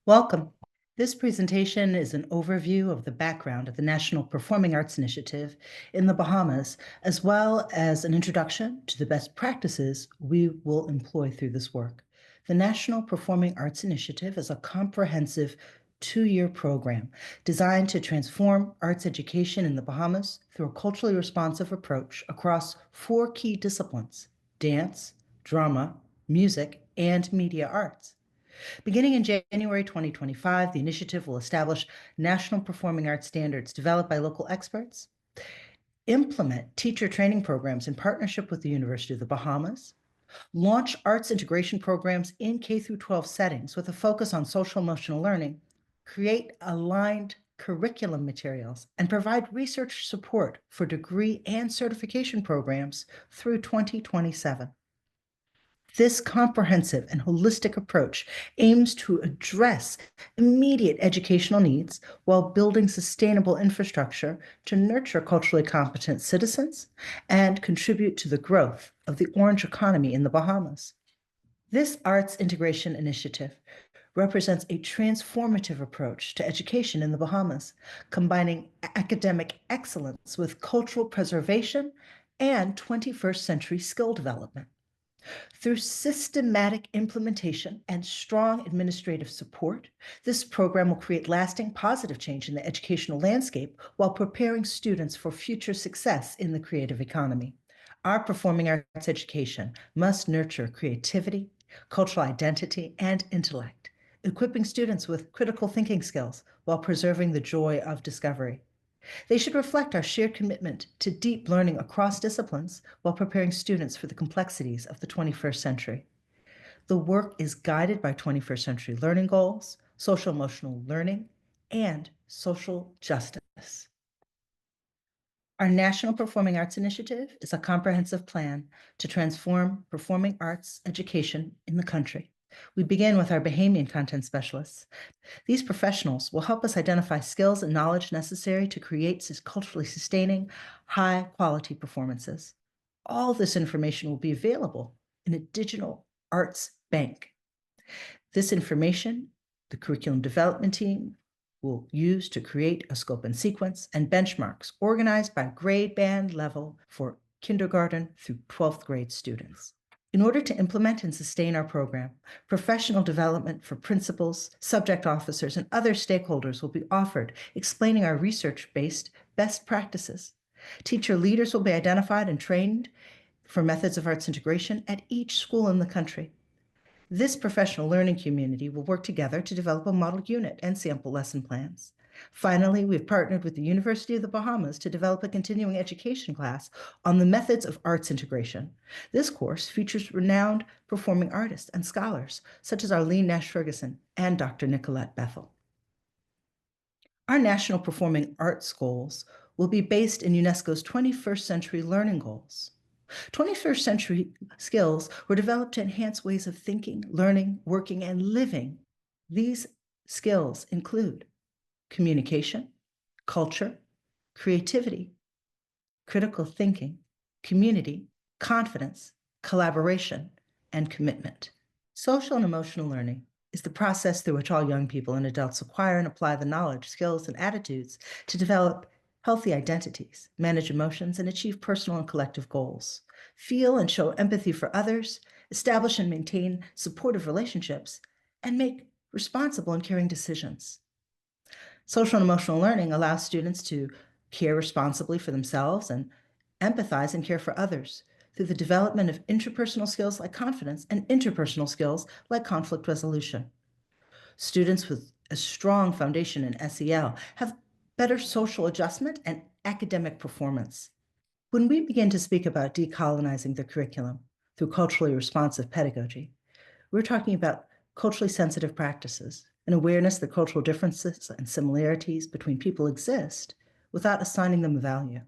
Welcome. This presentation is an overview of the background of the National Performing Arts Initiative in the Bahamas, as well as an introduction to the best practices we will employ through this work. The National Performing Arts Initiative is a comprehensive two-year program designed to transform arts education in the Bahamas through a culturally responsive approach across four key disciplines: dance, drama, music, and media arts. Beginning in January 2025, the initiative will establish national performing arts standards developed by local experts, implement teacher training programs in partnership with the University of the Bahamas, launch arts integration programs in K through 12 settings with a focus on social emotional learning, create aligned curriculum materials, and provide research support for degree and certification programs through 2027. This comprehensive and holistic approach aims to address immediate educational needs while building sustainable infrastructure to nurture culturally competent citizens and contribute to the growth of the orange economy in the Bahamas. This arts integration initiative represents a transformative approach to education in the Bahamas, combining academic excellence with cultural preservation and 21st century skill development. Through systematic implementation and strong administrative support, this program will create lasting positive change in the educational landscape while preparing students for future success in the creative economy. Our performing arts education must nurture creativity, cultural identity, and intellect, equipping students with critical thinking skills while preserving the joy of discovery. They should reflect our shared commitment to deep learning across disciplines while preparing students for the complexities of the 21st century. The work is guided by 21st century learning goals, social emotional learning, and social justice. Our National Performing Arts Initiative is a comprehensive plan to transform performing arts education in the country. We begin with our Bahamian content specialists. These professionals will help us identify skills and knowledge necessary to create culturally sustaining, high-quality performances. All this information will be available in a digital arts bank. This information, the curriculum development team will use to create a scope and sequence and benchmarks organized by grade band level for kindergarten through 12th grade students. In order to implement and sustain our program, professional development for principals, subject officers, and other stakeholders will be offered, explaining our research-based best practices. Teacher leaders will be identified and trained for methods of arts integration at each school in the country. This professional learning community will work together to develop a model unit and sample lesson plans. Finally, we've partnered with the University of the Bahamas to develop a continuing education class on the methods of arts integration. This course features renowned performing artists and scholars, such as Arlene Nash Ferguson and Dr. Nicolette Bethel. Our National Performing Arts goals will be based in UNESCO's 21st Century Learning Goals. 21st century skills were developed to enhance ways of thinking, learning, working, and living. These skills include communication, culture, creativity, critical thinking, community, confidence, collaboration, and commitment. Social and emotional learning is the process through which all young people and adults acquire and apply the knowledge, skills, and attitudes to develop healthy identities, manage emotions, and achieve personal and collective goals, feel and show empathy for others, establish and maintain supportive relationships, and make responsible and caring decisions. Social and emotional learning allows students to care responsibly for themselves and empathize and care for others through the development of interpersonal skills like confidence and interpersonal skills like conflict resolution. Students with a strong foundation in SEL have better social adjustment and academic performance. When we begin to speak about decolonizing the curriculum through culturally responsive pedagogy, we're talking about culturally sensitive practices, an awareness that cultural differences and similarities between people exist without assigning them a value.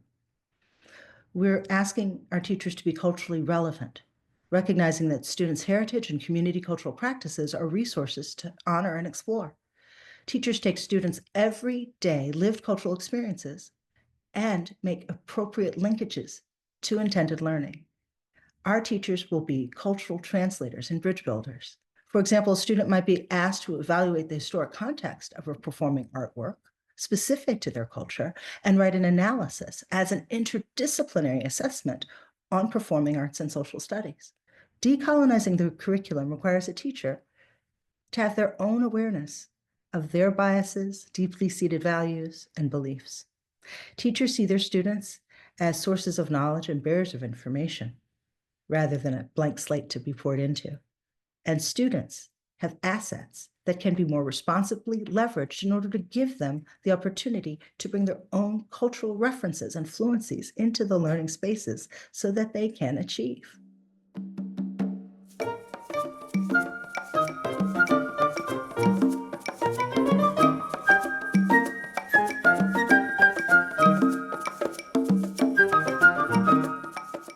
We're asking our teachers to be culturally relevant, recognizing that students' heritage and community cultural practices are resources to honor and explore. Teachers take students' everyday lived cultural experiences and make appropriate linkages to intended learning. Our teachers will be cultural translators and bridge builders, For example, a student might be asked to evaluate the historic context of a performing artwork specific to their culture and write an analysis as an interdisciplinary assessment on performing arts and social studies. Decolonizing the curriculum requires a teacher to have their own awareness of their biases, deeply seated values, and beliefs. Teachers see their students as sources of knowledge and bearers of information, rather than a blank slate to be poured into. And students have assets that can be more responsibly leveraged in order to give them the opportunity to bring their own cultural references and fluencies into the learning spaces so that they can achieve.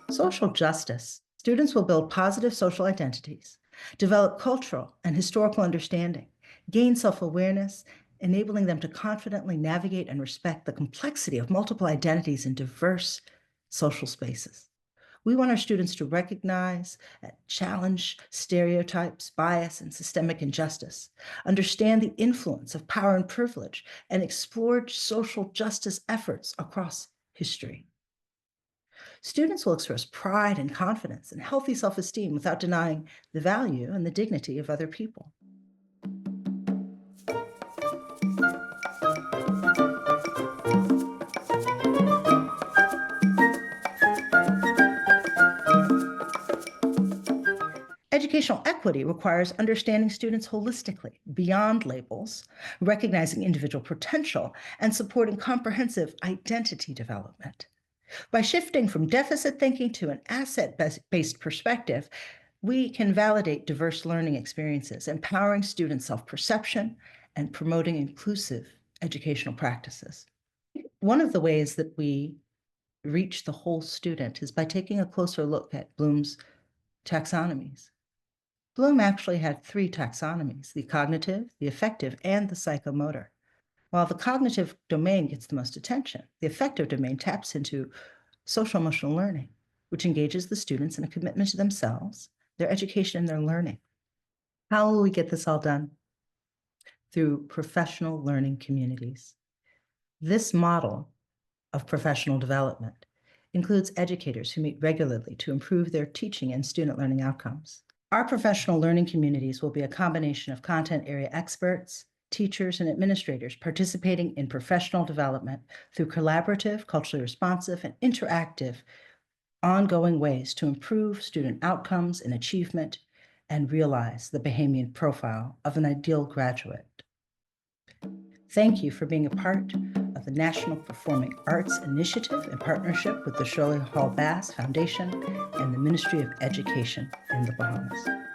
Social justice. Students will build positive social identities, develop cultural and historical understanding, gain self-awareness, enabling them to confidently navigate and respect the complexity of multiple identities in diverse social spaces. We want our students to recognize and challenge stereotypes, bias, and systemic injustice, understand the influence of power and privilege, and explore social justice efforts across history. Students will express pride and confidence and healthy self-esteem without denying the value and the dignity of other people. Educational equity requires understanding students holistically, beyond labels, recognizing individual potential, and supporting comprehensive identity development. By shifting from deficit thinking to an asset-based perspective, we can validate diverse learning experiences, empowering student self-perception and promoting inclusive educational practices. One of the ways that we reach the whole student is by taking a closer look at Bloom's taxonomies. Bloom actually had 3 taxonomies: the cognitive, the affective, and the psychomotor. While the cognitive domain gets the most attention, the affective domain taps into social emotional learning, which engages the students in a commitment to themselves, their education, and their learning. How will we get this all done? Through professional learning communities. This model of professional development includes educators who meet regularly to improve their teaching and student learning outcomes. Our professional learning communities will be a combination of content area experts, teachers, and administrators participating in professional development through collaborative, culturally responsive, and interactive ongoing ways to improve student outcomes and achievement and realize the Bahamian profile of an ideal graduate. Thank you for being a part of the National Performing Arts Initiative in partnership with the Shirley Hall Bass Foundation and the Ministry of Education in the Bahamas.